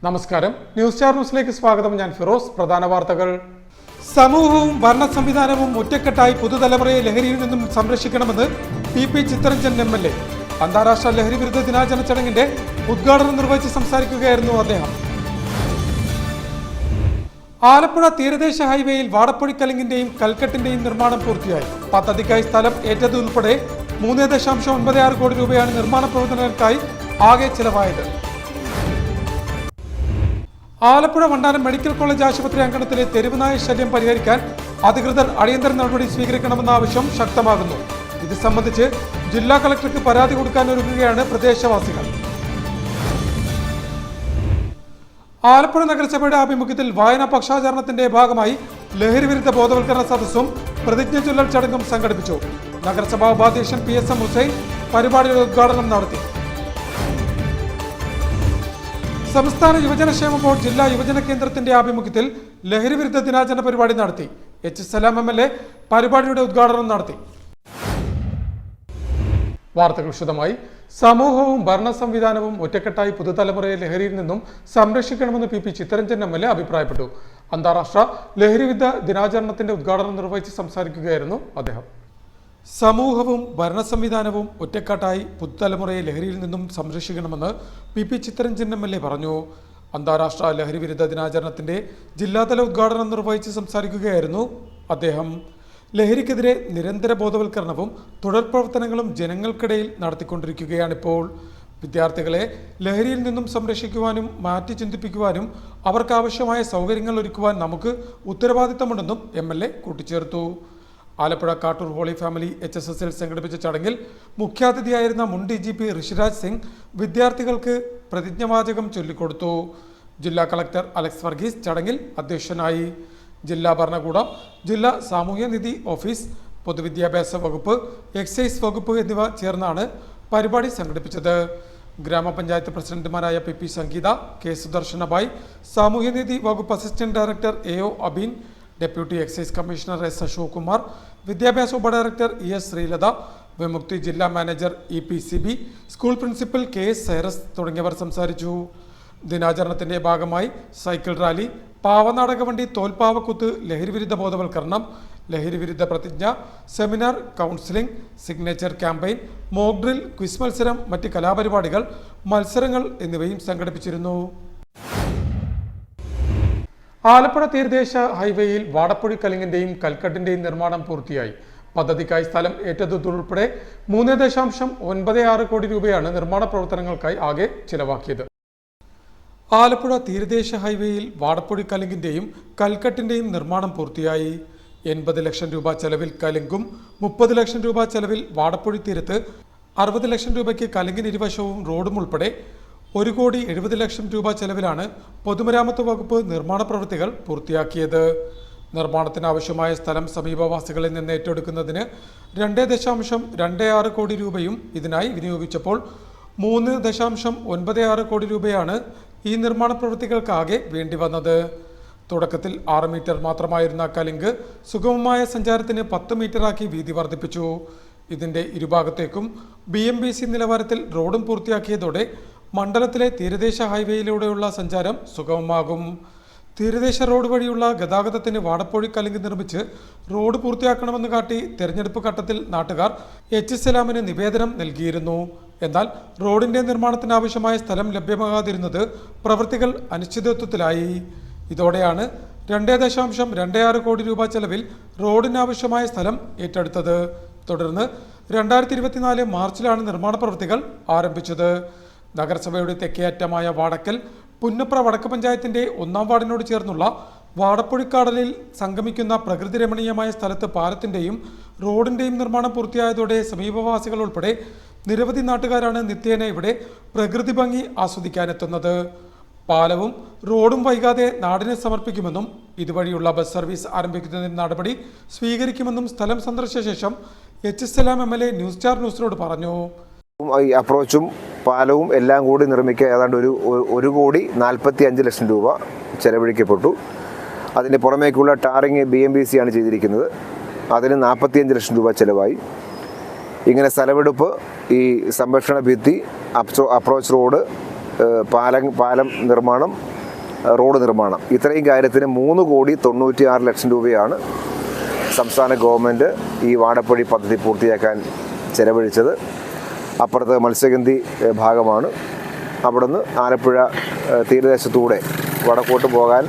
നമസ്കാരം, news star ന്യൂസിലേക്ക് സ്വാഗതം. ഞാൻ ഫിറോസ്. പ്രധാന വാർത്തകൾ. സമൂഹവും ഭരണ സംവിധാനവും ഒറ്റക്കെട്ടായി പുതുതലമുറയെ ലഹരിയിൽ നിന്നും സംരക്ഷിക്കണമെന്ന് PP ചിത്തരഞ്ജൻ MLA. അന്താരാഷ്ട്ര ലഹരി വിരുദ്ധ ദിനാചരണ ചടങ്ങിന്റെ ഉദ്ഘാടനം നിർവഹിച്ച് സംസാരിക്കുകയായിരുന്നു അദ്ദേഹം. ആലപ്പുഴ തീരദേശ ഹൈവേയിൽ വാടപ്പൊഴിക്കലിങ്ങിന്റെയും കൽക്കെട്ടിന്റെയും നിർമ്മാണം പൂർത്തിയായി. പദ്ധതിക്കായി സ്ഥലം ഏറ്റതുൾപ്പെടെ 3.96 കോടി രൂപയാണ് നിർമ്മാണ പ്രവർത്തനങ്ങൾക്കായി ആകെ ചെലവായത്. ആലപ്പുഴ വണ്ടാനം മെഡിക്കൽ കോളേജ് ആശുപത്രി അങ്കണത്തിലെ തെരുവുനായ ശല്യം പരിഹരിക്കാൻ അധികൃതർ അടിയന്തര നടപടി സ്വീകരിക്കണമെന്ന ആവശ്യം ശക്തമാകുന്നു. ഇത് സംബന്ധിച്ച് ജില്ലാ കളക്ടർക്ക് പരാതി കൊടുക്കാൻ ഒരുങ്ങുകയാണ് പ്രദേശവാസികൾ. ആലപ്പുഴ നഗരസഭയുടെ ആഭിമുഖ്യത്തിൽ വായനാ പക്ഷാചരണത്തിന്റെ ഭാഗമായി ലഹരി വിരുദ്ധ ബോധവൽക്കരണ സദസ്സും പ്രതിജ്ഞ ചൊല്ലൽ ചടങ്ങും സംഘടിപ്പിച്ചു. നഗരസഭാ ഉപാധ്യക്ഷൻ PSM ഹുസൈൻ പരിപാടിയുടെ ഉദ്ഘാടനം നടത്തി. സംസ്ഥാന യുവജനക്ഷേമ ബോർഡ് ജില്ലാ യുവജന കേന്ദ്രത്തിന്റെ ആഭിമുഖ്യത്തിൽ ലഹരി വിരുദ്ധ ദിനാചരണ പരിപാടി നടത്തി. H. സലാം MLA പരിപാടിയുടെ ഉദ്ഘാടനം നടത്തി. വാർത്തകൾ വിശദമായി. സമൂഹവും ഭരണ സംവിധാനവും ഒറ്റക്കെട്ടായി പുതുതലമുറയെ ലഹരിയിൽ നിന്നും സംരക്ഷിക്കണമെന്ന് PP ചിത്തരഞ്ജൻ MLA അഭിപ്രായപ്പെട്ടു. അന്താരാഷ്ട്ര ലഹരി വിരുദ്ധ ദിനാചരണത്തിന്റെ ഉദ്ഘാടനം നിർവഹിച്ച് സംസാരിക്കുകയായിരുന്നു അദ്ദേഹം. സമൂഹവും ഭരണ സംവിധാനവും ഒറ്റക്കെട്ടായി പുതുതലമുറയെ ലഹരിയിൽ നിന്നും സംരക്ഷിക്കണമെന്ന് PP ചിത്തരഞ്ജൻ MLA പറഞ്ഞു. അന്താരാഷ്ട്ര ലഹരി വിരുദ്ധ ദിനാചരണത്തിന്റെ ജില്ലാതല ഉദ്ഘാടനം നിർവഹിച്ച് സംസാരിക്കുകയായിരുന്നു അദ്ദേഹം. ലഹരിക്കെതിരെ നിരന്തര ബോധവൽക്കരണവും തുടർ പ്രവർത്തനങ്ങളും ജനങ്ങൾക്കിടയിൽ നടത്തിക്കൊണ്ടിരിക്കുകയാണിപ്പോൾ. വിദ്യാർത്ഥികളെ ലഹരിയിൽ നിന്നും സംരക്ഷിക്കുവാനും മാറ്റി ചിന്തിപ്പിക്കുവാനും അവർക്കാവശ്യമായ സൗകര്യങ്ങൾ ഒരുക്കുവാൻ നമുക്ക് ഉത്തരവാദിത്തമുണ്ടെന്നും MLA കൂട്ടിച്ചേർത്തു. ആലപ്പുഴ കാട്ടൂർ ഹോളി ഫാമിലി HSSൽ സംഘടിപ്പിച്ച ചടങ്ങിൽ മുഖ്യാതിഥിയായിരുന്ന മുൻ DGP ഋഷിരാജ് സിംഗ് വിദ്യാർത്ഥികൾക്ക് പ്രതിജ്ഞാവാചകം ചൊല്ലിക്കൊടുത്തു. ജില്ലാ കളക്ടർ അലക്സ് വർഗീസ് ചടങ്ങിൽ അധ്യക്ഷനായി. ജില്ലാ ഭരണകൂടം, ജില്ലാ സാമൂഹ്യനിധി ഓഫീസ്, പൊതുവിദ്യാഭ്യാസ വകുപ്പ്, എക്സൈസ് വകുപ്പ് എന്നിവ ചേർന്നാണ് പരിപാടി സംഘടിപ്പിച്ചത്. ഗ്രാമപഞ്ചായത്ത് പ്രസിഡന്റുമാരായ PP സംഗീത, K. സുദർശനബായ്, സാമൂഹ്യനീതി വകുപ്പ് assistant director AO Abin, deputy excise commissioner S. Ashok Kumar, വിദ്യാഭ്യാസ ഉപഡയറക്ടർ ES ശ്രീലത, വിമുക്തി ജില്ലാ manager EPCB, school principal KS Cyrus തുടങ്ങിയവർ സംസാരിച്ചു. ദിനാചരണത്തിന്റെ ഭാഗമായി സൈക്കിൾ റാലി, പാവനാടകവണ്ടി, തോൽപ്പാവക്കുത്ത്, ലഹരി വിരുദ്ധ ബോധവൽക്കരണം, ലഹരി വിരുദ്ധ പ്രതിജ്ഞ, seminar, counselling, signature campaign, mock drill, quiz മത്സരം, മറ്റ് കലാപരിപാടികൾ, മത്സരങ്ങൾ എന്നിവയും സംഘടിപ്പിച്ചിരുന്നു. ആലപ്പുഴ തീരദേശ ഹൈവേയിൽ വാടപ്പൊഴിക്കലിങ്ങിന്റെയും കൽക്കെട്ടിന്റെയും നിർമ്മാണം പൂർത്തിയായി. പദ്ധതിക്കായി സ്ഥലം ഏറ്റതുൾപ്പെടെ 3.96 കോടി രൂപയാണ് നിർമ്മാണ പ്രവർത്തനങ്ങൾക്കായി ആകെ ചിലവാക്കിയത്. ആലപ്പുഴ തീരദേശ ഹൈവേയിൽ വാടപ്പൊഴിക്കലിങ്ങിന്റെയും കൽക്കെട്ടിന്റെയും നിർമ്മാണം പൂർത്തിയായി. 80 ലക്ഷം രൂപ ചെലവിൽ കലിങ്കും 30 ലക്ഷം രൂപ ചെലവിൽ വാടപ്പൊഴി തീരത്ത് 60 ലക്ഷം രൂപയ്ക്ക് കലിങ്ങിന് ഇരുവശവും റോഡും ഉൾപ്പെടെ 1,70 ലക്ഷം രൂപ ചെലവിലാണ് പൊതുമരാമത്ത് വകുപ്പ് നിർമ്മാണ പ്രവൃത്തികൾ പൂർത്തിയാക്കിയത്. നിർമ്മാണത്തിനാവശ്യമായ സ്ഥലം സമീപവാസികളിൽ നിന്ന് ഏറ്റെടുക്കുന്നതിന് 2.26 കോടി രൂപയും ഇതിനായി വിനിയോഗിച്ചപ്പോൾ 3.96 കോടി രൂപയാണ് ഈ നിർമ്മാണ പ്രവൃത്തികൾക്കാകെ വേണ്ടി വന്നത്. തുടക്കത്തിൽ 6 മീറ്റർ മാത്രമായിരുന്ന കലിങ്ക് സുഗമമായ സഞ്ചാരത്തിന് 10 മീറ്ററാക്കി വീതി വർദ്ധിപ്പിച്ചു. ഇതിന്റെ ഇരുഭാഗത്തേക്കും BMBC നിലവാരത്തിൽ റോഡും പൂർത്തിയാക്കിയതോടെ മണ്ഡലത്തിലെ തീരദേശ ഹൈവേയിലൂടെയുള്ള സഞ്ചാരം സുഗമമാകും. തീരദേശ റോഡ് വഴിയുള്ള ഗതാഗതത്തിന് വാടപ്പൊഴി കലിങ്ക് നിർമ്മിച്ച് റോഡ് പൂർത്തിയാക്കണമെന്ന് കാട്ടി തെരഞ്ഞെടുപ്പ് ഘട്ടത്തിൽ നാട്ടുകാർ H. സലാമിന് നിവേദനം നൽകിയിരുന്നു. എന്നാൽ റോഡിന്റെ നിർമ്മാണത്തിനാവശ്യമായ സ്ഥലം ലഭ്യമാകാതിരുന്നത് പ്രവൃത്തികൾ അനിശ്ചിതത്വത്തിലായി. ഇതോടെയാണ് 2.26 കോടി രൂപ ചെലവിൽ റോഡിനാവശ്യമായ സ്ഥലം ഏറ്റെടുത്തത്. തുടർന്ന് 2024 മാർച്ചിലാണ് നിർമ്മാണ പ്രവൃത്തികൾ ആരംഭിച്ചത്. നഗരസഭയുടെ തെക്കേ അറ്റമായ വാടക്കൽ പുന്നപ്ര വടക്ക് പഞ്ചായത്തിന്റെ 1-ാം വാർഡിനോട് ചേർന്നുള്ള വാടപ്പൊഴിക്കാടലിൽ സംഗമിക്കുന്ന പ്രകൃതി രമണീയമായ സ്ഥലത്ത് പാലത്തിന്റെയും റോഡിന്റെയും നിർമ്മാണം പൂർത്തിയായതോടെ സമീപവാസികൾ ഉൾപ്പെടെ നിരവധി നാട്ടുകാരാണ് നിത്യേന ഇവിടെ പ്രകൃതി ഭംഗി ആസ്വദിക്കാനെത്തുന്നത്. പാലവും റോഡും വൈകാതെ നാടിനെ സമർപ്പിക്കുമെന്നും ഇതുവഴിയുള്ള ബസ് സർവീസ് ആരംഭിക്കുന്നതിന് നടപടി സ്വീകരിക്കുമെന്നും സ്ഥലം സന്ദർശിച്ച ശേഷം H. സലാം MLA ന്യൂസ് സ്റ്റാർ ന്യൂസിനോട് പറഞ്ഞു. അപ്രോച്ചും പാലവും എല്ലാം കൂടി നിർമ്മിക്കാൻ ഏതാണ്ട് 1,45 ലക്ഷം രൂപ ചെലവഴിക്കപ്പെട്ടു. അതിന് പുറമേക്കുള്ള ടാറിങ് BMBC ആണ് ചെയ്തിരിക്കുന്നത്. അതിന് 45 ലക്ഷം രൂപ ചെലവായി. ഇങ്ങനെ സ്ഥലമെടുപ്പ്, ഈ സംരക്ഷണ ഭിത്തി, അപ്രോച്ച് റോഡ്, പാലം നിർമ്മാണം, റോഡ് നിർമ്മാണം, ഇത്രയും കാര്യത്തിന് 3,96,00,000 രൂപയാണ് സംസ്ഥാന ഗവൺമെൻറ് ഈ വാടപ്പഴി പദ്ധതി പൂർത്തിയാക്കാൻ ചെലവഴിച്ചത്. അപ്പുറത്ത് മത്സ്യഗന്ധി ഭാഗമാണ്. അവിടുന്ന് ആലപ്പുഴ തീരദേശത്തൂടെ വടക്കോട്ട് പോകാൻ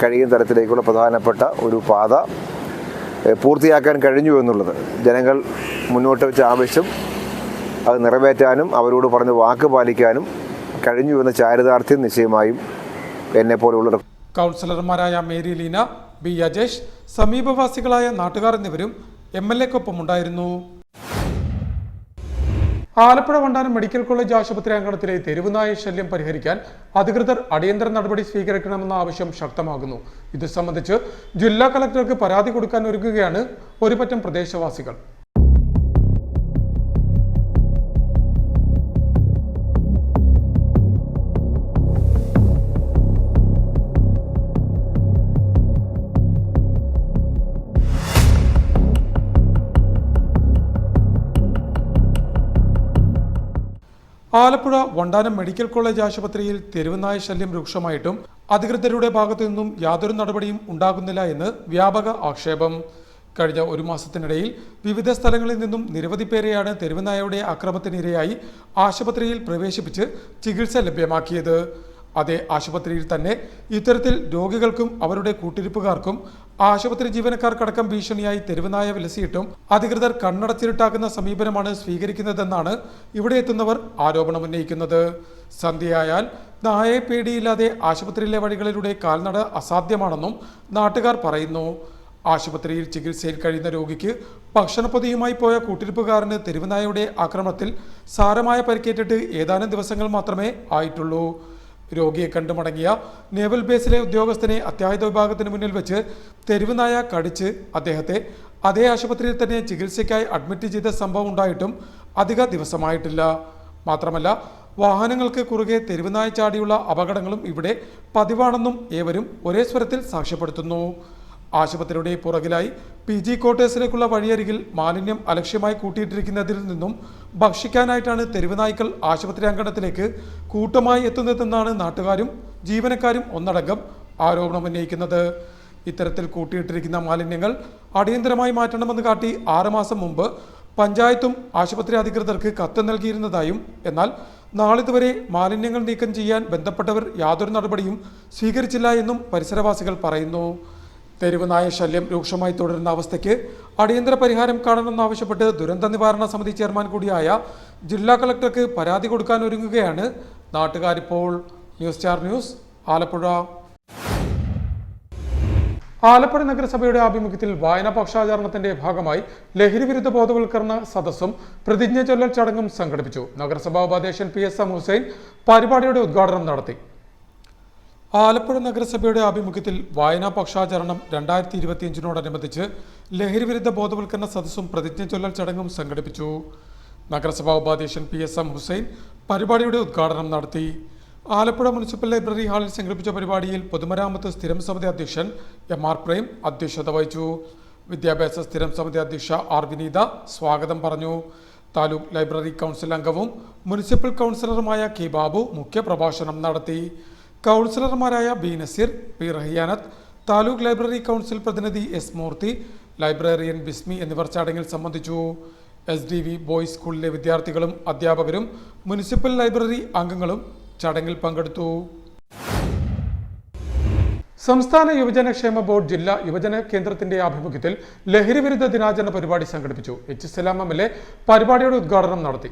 കഴിയുന്ന തരത്തിലേക്കുള്ള പ്രധാനപ്പെട്ട ഒരു പാത പൂർത്തിയാക്കാൻ കഴിഞ്ഞു എന്നുള്ളത് ജനങ്ങൾ മുന്നോട്ട് വെച്ച ആവശ്യം അത് നിറവേറ്റാനും അവരോട് പറഞ്ഞ വാക്ക് പാലിക്കാനും കഴിഞ്ഞു എന്ന ചാരിതാർത്ഥ്യം നിശ്ചയമായും എന്നെപ്പോലെയുള്ള കൗൺസിലർമാരായ മേരി ലീന, ബി അജേഷ്, സമീപവാസികളായ നാട്ടുകാർ എന്നിവരും MLA-ക്കൊപ്പം ഉണ്ടായിരുന്നു. ആലപ്പുഴ വണ്ടാനം മെഡിക്കൽ കോളേജ് ആശുപത്രി അങ്കണത്തിലെ തെരുവുനായ ശല്യം പരിഹരിക്കാൻ അധികൃതർ അടിയന്തര നടപടി സ്വീകരിക്കണമെന്ന ആവശ്യം ശക്തമാകുന്നു. ഇത് സംബന്ധിച്ച് ജില്ലാ കളക്ടർക്ക് പരാതി കൊടുക്കാൻ ഒരുങ്ങുകയാണ് ഒരു പറ്റം പ്രദേശവാസികൾ. ആലപ്പുഴ വണ്ടാനം മെഡിക്കൽ കോളേജ് ആശുപത്രിയിൽ തെരുവുനായ ശല്യം രൂക്ഷമായിട്ടും അധികൃതരുടെ ഭാഗത്തു നിന്നും യാതൊരു നടപടിയും ഉണ്ടാകുന്നില്ല എന്ന് വ്യാപക ആക്ഷേപം. കഴിഞ്ഞ ഒരു മാസത്തിനിടയിൽ വിവിധ സ്ഥലങ്ങളിൽ നിന്നും നിരവധി പേരെയാണ് തെരുവുനായയുടെ ആക്രമണത്തിനിരയായി ആശുപത്രിയിൽ പ്രവേശിപ്പിച്ച് ചികിത്സ ലഭ്യമാക്കിയത്. അതേ ആശുപത്രിയിൽ തന്നെ ഇത്തരത്തിൽ രോഗികൾക്കും അവരുടെ കൂട്ടിരിപ്പുകാർക്കും ആശുപത്രി ജീവനക്കാർക്കടക്കം ഭീഷണിയായി തെരുവുനായ വിലസിയിട്ടും അധികൃതർ കണ്ണടച്ചിരുട്ടാക്കുന്ന സമീപനമാണ് സ്വീകരിക്കുന്നതെന്നാണ് ഇവിടെ എത്തുന്നവർ ആരോപണമുന്നയിക്കുന്നത്. സന്ധ്യയായാൽ നായയെ പേടിയില്ലാതെ ആശുപത്രിയിലെ വഴികളിലൂടെ കാൽനട അസാധ്യമാണെന്നും നാട്ടുകാർ പറയുന്നു. ആശുപത്രിയിൽ ചികിത്സയിൽ കഴിയുന്ന രോഗിക്ക് ഭക്ഷണപ്പൊതിയുമായി പോയ കൂട്ടിരിപ്പുകാരന് തെരുവുനായയുടെ ആക്രമണത്തിൽ സാരമായ പരിക്കേറ്റിട്ട് ഏതാനും ദിവസങ്ങൾ മാത്രമേ ആയിട്ടുള്ളൂ. രോഗിയെ കണ്ടു മടങ്ങിയ നേവൽ ബേസിലെ ഉദ്യോഗസ്ഥനെ അത്യാഹിത വിഭാഗത്തിന് മുന്നിൽ വെച്ച് തെരുവുനായ കടിച്ച് അദ്ദേഹത്തെ അതേ ആശുപത്രിയിൽ തന്നെ ചികിത്സയ്ക്കായി അഡ്മിറ്റ് ചെയ്ത സംഭവം ഉണ്ടായിട്ടും അധിക ദിവസമായിട്ടില്ല. മാത്രമല്ല വാഹനങ്ങൾക്ക് കുറുകെ തെരുവുനായ ചാടിയുള്ള അപകടങ്ങളും ഇവിടെ പതിവാണെന്നും ഏവരും ഒരേ സ്വരത്തിൽ സാക്ഷ്യപ്പെടുത്തുന്നു. ആശുപത്രിയുടെ പുറകിലായി PG ക്വാർട്ടേഴ്സിലേക്കുള്ള വഴിയരികിൽ മാലിന്യം അലക്ഷ്യമായി കൂട്ടിയിട്ടിരിക്കുന്നതിൽ നിന്നും ഭക്ഷിക്കാനായിട്ടാണ് തെരുവുനായ്ക്കൾ ആശുപത്രി അങ്കണത്തിലേക്ക് കൂട്ടമായി എത്തുന്നതെന്നാണ് നാട്ടുകാരും ജീവനക്കാരും ഒന്നടങ്കം ആരോപണമുന്നയിക്കുന്നത്. ഇത്തരത്തിൽ കൂട്ടിയിട്ടിരിക്കുന്ന മാലിന്യങ്ങൾ അടിയന്തരമായി മാറ്റണമെന്ന് കാട്ടി 6 മാസം മുമ്പ് പഞ്ചായത്തും ആശുപത്രി അധികൃതർക്ക് കത്ത് നൽകിയിരുന്നതായും എന്നാൽ നാളിതുവരെ മാലിന്യങ്ങൾ നീക്കം ചെയ്യാൻ ബന്ധപ്പെട്ടവർ യാതൊരു നടപടിയും സ്വീകരിച്ചില്ല എന്നും പരിസരവാസികൾ പറയുന്നു. തെരുവുനായ ശല്യം രൂക്ഷമായി തുടരുന്ന അവസ്ഥയ്ക്ക് അടിയന്തര പരിഹാരം കാണണമെന്നാവശ്യപ്പെട്ട് ദുരന്ത നിവാരണ സമിതി ചെയർമാൻ കൂടിയായ ജില്ലാ കളക്ടർക്ക് പരാതി കൊടുക്കാൻ ഒരുങ്ങുകയാണ് നാട്ടുകാരിപ്പോൾ. News star news, Alappuzha. Alappuzha നഗരസഭയുടെ ആഭിമുഖ്യത്തിൽ വായനാ പക്ഷാചരണത്തിന്റെ ഭാഗമായി ലഹരി വിരുദ്ധ ബോധവൽക്കരണ സദസ്സും പ്രതിജ്ഞ ചൊല്ലൽ ചടങ്ങും സംഘടിപ്പിച്ചു. നഗരസഭാ ഉപാധ്യക്ഷൻ PM ഹുസൈൻ പരിപാടിയുടെ ഉദ്ഘാടനം നടത്തി. ആലപ്പുഴ നഗരസഭയുടെ ആഭിമുഖ്യത്തിൽ വായനാ പക്ഷാചരണം 2025 ലഹരി വിരുദ്ധ ബോധവൽക്കരണ സദസ്സും പ്രതിജ്ഞ ചൊല്ലൽ ചടങ്ങും സംഘടിപ്പിച്ചു. നഗരസഭാ ഉപാധ്യക്ഷൻ PM ഹുസൈൻ പരിപാടിയുടെ ഉദ്ഘാടനം നടത്തി. ആലപ്പുഴ മുനിസിപ്പൽ ലൈബ്രറി ഹാളിൽ സംഘടിപ്പിച്ച പരിപാടിയിൽ പൊതുമരാമത്ത് സ്ഥിരം സമിതി അധ്യക്ഷൻ MR പ്രേം അധ്യക്ഷത വഹിച്ചു. വിദ്യാഭ്യാസ സ്ഥിരം സമിതി അധ്യക്ഷ R വിനീത സ്വാഗതം പറഞ്ഞു. താലൂക്ക് ലൈബ്രറി കൗൺസിൽ അംഗവും മുനിസിപ്പൽ കൗൺസിലറുമായ K ബാബു മുഖ്യപ്രഭാഷണം നടത്തി. കൗൺസിലർമാരായ B Naseer, P Rahiyanath, taluk library council പ്രതിനിധി S മൂർത്തി, ലൈബ്രറിയൻ ബിസ്മി എന്നിവർ ചടങ്ങിൽ സംബന്ധിച്ചു. SDV ബോയ്സ് സ്കൂളിലെ വിദ്യാർത്ഥികളും അധ്യാപകരും മുനിസിപ്പൽ ലൈബ്രറി അംഗങ്ങളും ചടങ്ങിൽ പങ്കെടുത്തു. സംസ്ഥാന യുവജനക്ഷേമ ബോർഡ് ജില്ലാ യുവജന കേന്ദ്രത്തിന്റെ ആഭിമുഖ്യത്തിൽ ലഹരി വിരുദ്ധ ദിനാചരണ പരിപാടി സംഘടിപ്പിച്ചു. H സലാം MLA പരിപാടിയുടെ ഉദ്ഘാടനം നടത്തി.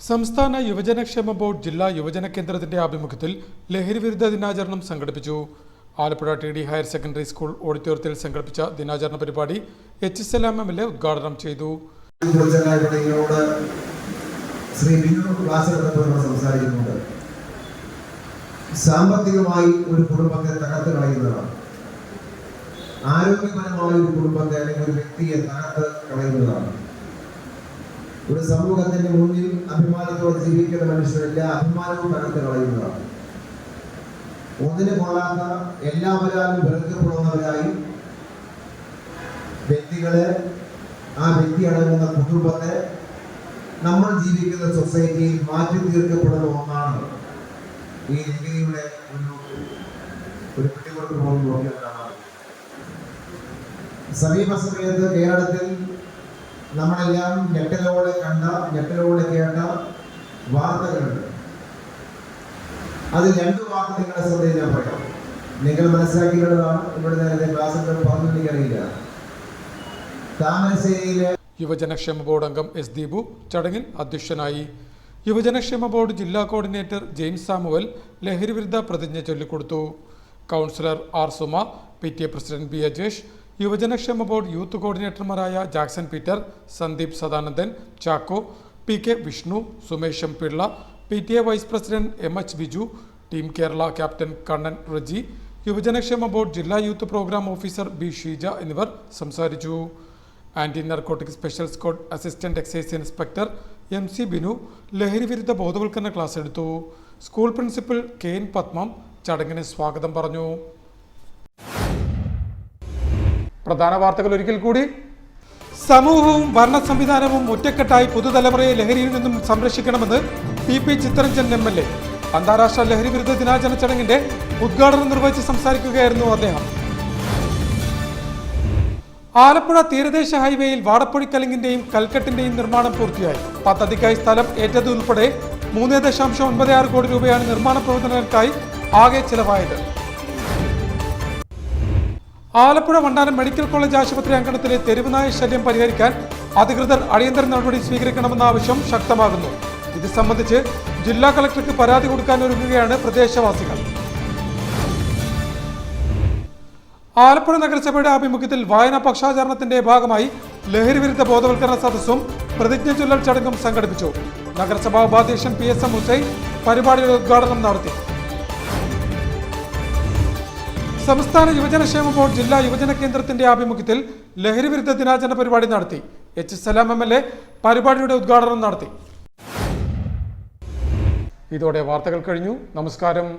സംസ്ഥാന യുവജനക്ഷേമ ബോർഡ് ജില്ലാ യുവജന കേന്ദ്രത്തിന്റെ ആഭിമുഖ്യത്തിൽ ലഹരി വിരുദ്ധ ദിനാചരണം സംഘടിപ്പിച്ചു. Alappuzha TD higher secondary school ഓഡിറ്റോറിയത്തിൽ സംഘടിപ്പിച്ച ദിനാചരണ പരിപാടി H സലാം MLA ഉദ്ഘാടനം ചെയ്തു. സാമ്പത്തികമായി ഒരു കുടുംബത്തെ തകർത്ത് കളയുന്നതാണ്, ആരോഗ്യപരമായ ഒരു കുടുംബത്തെ അല്ലെങ്കിൽ ഒരു വ്യക്തിയെ തകർത്ത് കളയുന്നതാണ്. ഒരു സമൂഹത്തിന്റെ മുന്നിൽ അഭിമാനത്തോടെ ജീവിക്കുന്ന മനുഷ്യരെല്ലാ അഭിമാനവും തകർത്ത് കളയുന്നതാണ്. ഒന്നിനു കൊള്ളാത്ത എല്ലാവരാലും വെറുക്കപ്പെടുന്നവരായി വ്യക്തികളെ, ആ വ്യക്തി അടങ്ങുന്ന കുടുംബത്തെ നമ്മൾ ജീവിക്കുന്ന സൊസൈറ്റിയിൽ മാറ്റി തീർക്കപ്പെടുന്ന ഒന്നാണ് ഈ ലഹരിയുടെ ഒരു പിടികൊടുക്ക് പോലും നോക്കിയാൽ കാണാം. സമീപ സമയത്ത് കേരളത്തിൽ നമ്മളെല്ലാം ഞെട്ടലോടെ കേട്ട വാർത്തകളുണ്ട്. അതിൽ 2 വാർത്ത നിങ്ങളുടെ ശ്രദ്ധയിൽ ഞാൻ പറയാം. നിങ്ങൾ മനസ്സിലാക്കിയിട്ടുള്ളതാണ്. ഇവിടെ നേരത്തെ ക്ലാസ്സിൽ പറഞ്ഞു എനിക്കറിയില്ല. താമരശ്ശേരിയിലെ യുവജനക്ഷേമ ബോർഡ് അംഗം എസ് ദീപു ചടങ്ങിൽ അധ്യക്ഷനായി. യുവജനക്ഷേമ ബോർഡ് ജില്ലാ കോർഡിനേറ്റർ ജെയിംസ് സാമുവൽ ലഹരിവിരുദ്ധ പ്രതിജ്ഞ ചൊല്ലിക്കൊടുത്തു. Councillor R Suma, PTA president B Ajesh, യുവജനക്ഷേമ ബോർഡ് യൂത്ത് കോർഡിനേറ്റർമാരായ Jackson Peter, Sandeep Sadanandan, Chacko, PK Vishnu, Sumesh Pillai, PTA vice president MH Biju, team Kerala captain Kannan Reji, യുവജനക്ഷേമ ബോർഡ് ജില്ലാ youth programme officer B Sheeja എന്നിവർ സംസാരിച്ചു. Anti narcotic special squad assistant excise inspector MC Binu ലഹരിവിരുദ്ധ ബോധവൽക്കരണ ക്ലാസ് എടുത്തു. സ്കൂൾ പ്രിൻസിപ്പൽ KN പത്മം ചടങ്ങിന് സ്വാഗതം പറഞ്ഞു. പ്രധാന വാർത്തകൾ ഒരിക്കൽ കൂടി. സമൂഹവും ഭരണ സംവിധാനവും ഒറ്റക്കെട്ടായി പുതുതലമുറയെ ലഹരിയിൽ നിന്നും സംരക്ഷിക്കണമെന്ന് PP ചിത്തരഞ്ജൻ MLA. അന്താരാഷ്ട്ര ലഹരിവിരുദ്ധ ദിനാചരണ ചടങ്ങിന്റെ ഉദ്ഘാടനം നിർവഹിച്ച് സംസാരിക്കുകയായിരുന്നു അദ്ദേഹം. ആലപ്പുഴ തീരദേശ ഹൈവേയിൽ വാടപ്പൊഴിക്കലിങ്ങിന്റെയും കൽക്കെട്ടിന്റെയും നിർമ്മാണം പൂർത്തിയായി. പദ്ധതിക്കായി സ്ഥലം ഏറ്റതുൾപ്പെടെ 3.96 കോടി രൂപയാണ് നിർമ്മാണ പ്രവർത്തനങ്ങൾക്കായി ആകെ ചിലവായത്. ആലപ്പുഴ വണ്ടാനം മെഡിക്കൽ കോളേജ് ആശുപത്രി അങ്കണത്തിലെ തെരുവുനായ ശല്യം പരിഹരിക്കാൻ അധികൃതർ അടിയന്തര നടപടി സ്വീകരിക്കണമെന്ന ആവശ്യം ശക്തമാകുന്നു. ഇത് സംബന്ധിച്ച് ജില്ലാ കളക്ടർക്ക് പരാതി കൊടുക്കാൻ ഒരുങ്ങുകയാണ് പ്രദേശവാസികൾ. ആലപ്പുഴ നഗരസഭയുടെ ആഭിമുഖ്യത്തിൽ വായനാ പക്ഷാചരണത്തിന്റെ ഭാഗമായി ലഹരിവിരുദ്ധ ബോധവൽക്കരണ സദസ്സും പ്രതിജ്ഞ ചൊല്ലൽ ചടങ്ങും സംഘടിപ്പിച്ചു. നഗരസഭാ ഉപാധ്യക്ഷൻ PSM ഹുസൈൻ പരിപാടിയുടെ ഉദ്ഘാടനം നടത്തി. സംസ്ഥാന യുവജനക്ഷേമ ബോർഡ് ജില്ലാ യുവജന കേന്ദ്രത്തിന്റെ ആഭിമുഖ്യത്തിൽ ലഹരിവിരുദ്ധ ദിനാചരണ പരിപാടി നടത്തി. H സലാം MLA പരിപാടിയുടെ ഉദ്ഘാടനം നടത്തി. ഇതോടെ വാർത്തകൾ കഴിഞ്ഞു. നമസ്കാരം.